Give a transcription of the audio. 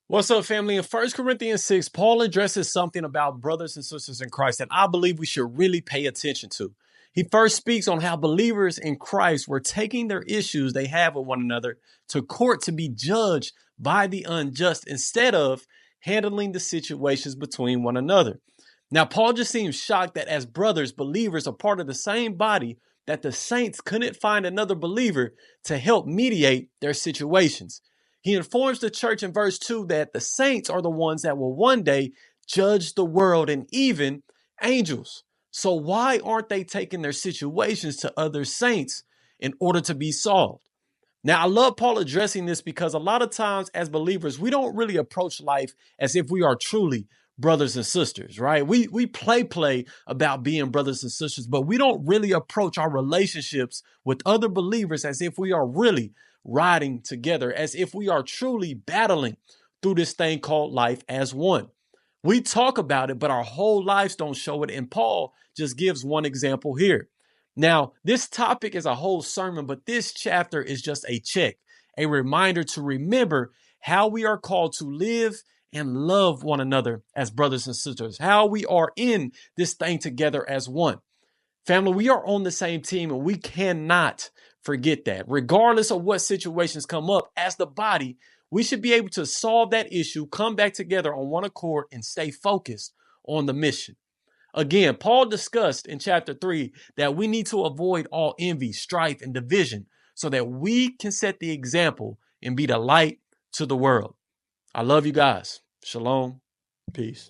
What's up, family? In 1 Corinthians 6, Paul addresses something about brothers and sisters in Christ that I believe we should really pay attention to. He first speaks on how believers in Christ were taking their issues they have with one another to court to be judged by the unjust instead of handling the situations between one another. Now, Paul just seems shocked that as brothers, believers are part of the same body, that the saints couldn't find another believer to help mediate their situations. He informs the church in verse 2 that the saints are the ones that will one day judge the world and even angels. So why aren't they taking their situations to other saints in order to be solved? Now, I love Paul addressing this because a lot of times as believers, we don't really approach life as if we are truly brothers and sisters, right? We play about being brothers and sisters, but we don't really approach our relationships with other believers as if we are really riding together, as if we are truly battling through this thing called life as one. We talk about it, but our whole lives don't show it. And Paul just gives one example here. Now, this topic is a whole sermon, but this chapter is just a check, a reminder to remember how we are called to live and love one another as brothers and sisters, how we are in this thing together as one. Family, we are on the same team and we cannot forget that. Regardless of what situations come up, as the body, we should be able to solve that issue, come back together on one accord, and stay focused on the mission. Again, Paul discussed in chapter 3 that we need to avoid all envy, strife, and division so that we can set the example and be the light to the world. I love you guys. Shalom. Peace.